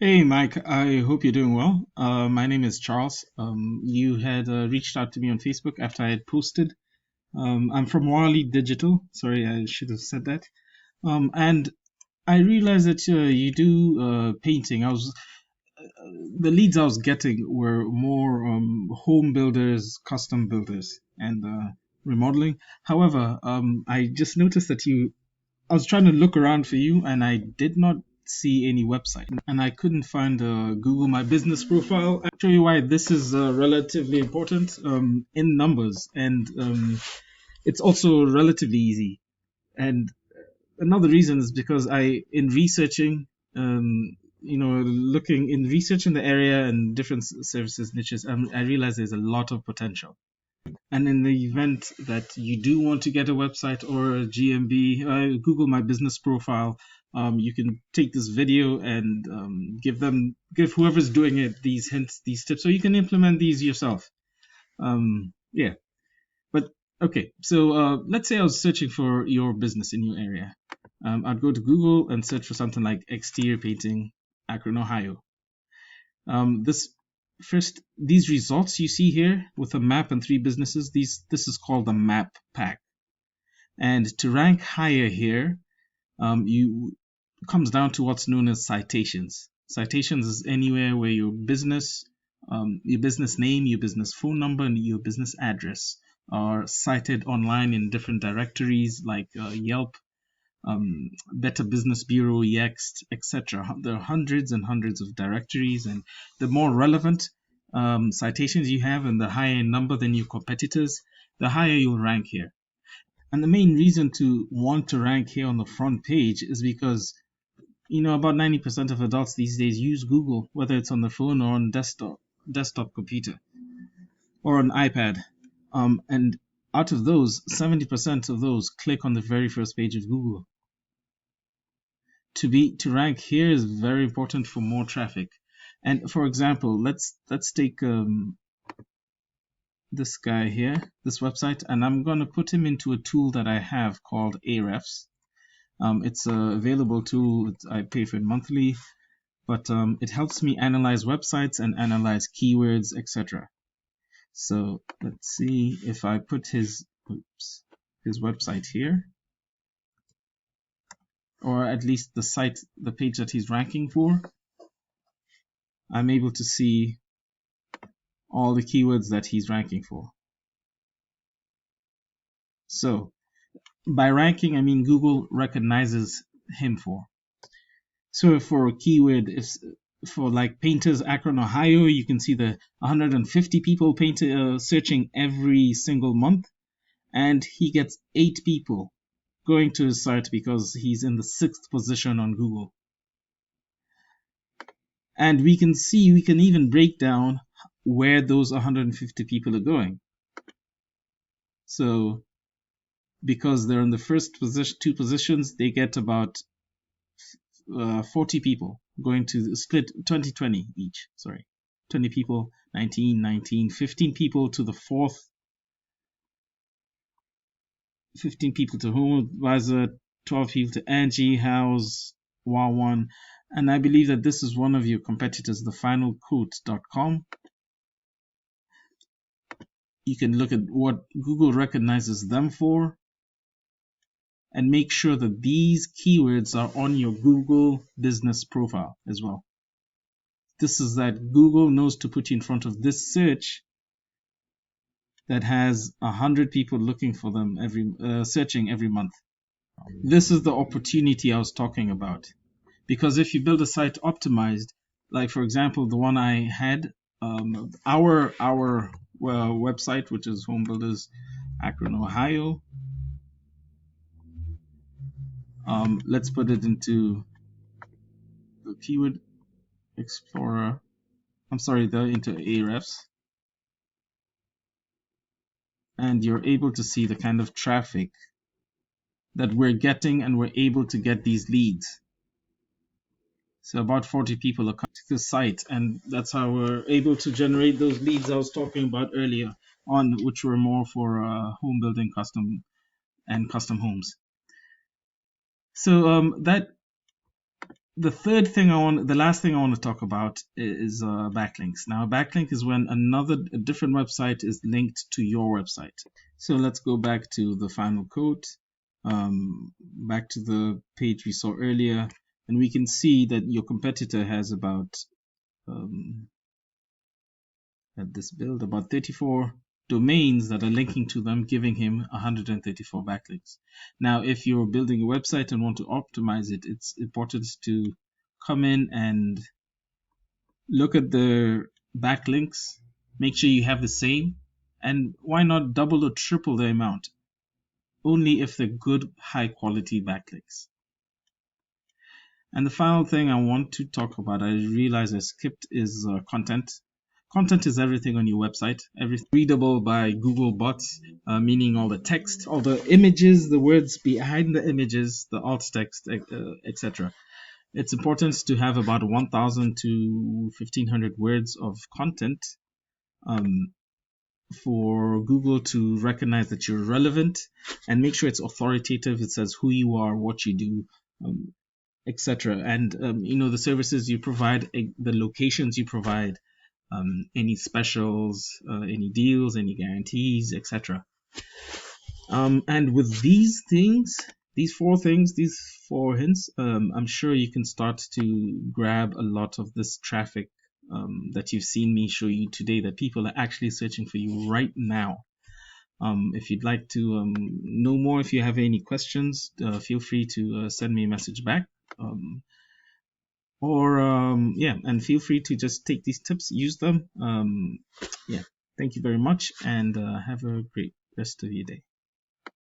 Hey Mike, I hope you're doing well. My name is Charles. You had reached out to me on Facebook after I had posted. I'm from Warley Digital. Sorry, I should have said that. And I realized that you do painting. The leads I was getting were more home builders, custom builders, and remodeling. However, I just noticed that I was trying to look around for you, and I did not see any website, and I couldn't find Google My Business profile. I'll show you why this is relatively important in numbers, and it's also relatively easy. And another reason is because in researching, looking in researching the area and different services niches, I realize there's a lot of potential. And in the event that you do want to get a website or a GMB, Google My Business profile. You can take this video and give whoever's doing it these hints, these tips, so you can implement these yourself. Yeah, but okay. So let's say I was searching for your business in your area. I'd go to Google and search for something like exterior painting, Akron, Ohio. This first these results you see here with a map and three businesses, this is called the map pack. And to rank higher here, you comes down to what's known as citations. Citations is anywhere where your business name, your business phone number, and your business address are cited online in different directories like Yelp, Better Business Bureau, Yext, etc. There are hundreds and hundreds of directories, and the more relevant citations you have and the higher number than your competitors, the higher you'll rank here. And the main reason to want to rank here on the front page is because about 90% of adults these days use Google, whether it's on the phone or on desktop computer or an iPad. And out of those, 70% of those click on the very first page of Google. To rank here is very important for more traffic. And for example, let's take this guy here, this website, and I'm going to put him into a tool that I have called Ahrefs. It's a available tool. I pay for it monthly, but it helps me analyze websites and analyze keywords, etc. So let's see if I put his website here, or at least the page that he's ranking for. I'm able to see all the keywords that he's ranking for. So by ranking, I mean Google recognizes him for. So for a keyword, if for like painters Akron, Ohio, you can see the 150 people searching every single month, and he gets 8 people going to his site because he's in the 6th position on Google. And we can even break down where those 150 people are going. So because they're in the first two positions, they get about 40 people going to split 20 each. Sorry, 20 people, 19, 15 people to the fourth, 15 people to Home Advisor, 12 people to Angie House, Wa1. And I believe that this is one of your competitors, thefinalquote.com. You can look at what Google recognizes them for and make sure that these keywords are on your Google business profile as well. This is that Google knows to put you in front of this search that has 100 people looking for them searching every month. This is the opportunity I was talking about. Because if you build a site optimized, like for example the one I had, our website, which is Home Builders Akron, Ohio. Let's put it into the Keyword Explorer. Into Ahrefs. And you're able to see the kind of traffic that we're getting, and we're able to get these leads. So about 40 people are coming to the site, and that's how we're able to generate those leads I was talking about earlier on, which were more for home building, custom homes. So that The last thing I want to talk about is backlinks. Now, a backlink is when a different website is linked to your website. So let's go back to the final code, back to the page we saw earlier, and we can see that your competitor has about at this build about 34 domains that are linking to them, giving him 134 backlinks. Now, if you're building a website and want to optimize it, it's important to come in and look at the backlinks, make sure you have the same, and why not double or triple the amount? Only if they're good, high quality backlinks. And the final thing I want to talk about, I realize I skipped, is content. Content is everything on your website, everything readable by Google bots, meaning all the text, all the images, the words behind the images, the alt text, etc. It's important to have about 1,000 to 1,500 words of content for Google to recognize that you're relevant and make sure it's authoritative. It says who you are, what you do, etc. And the services you provide, the locations you provide, any specials, any deals, any guarantees, etc. And with these things, these four hints, I'm sure you can start to grab a lot of this traffic that you've seen me show you today, that people are actually searching for you right now. If you'd like to know more, if you have any questions, feel free to send me a message back. And feel free to just take these tips, use them. Thank you very much, and have a great rest of your day.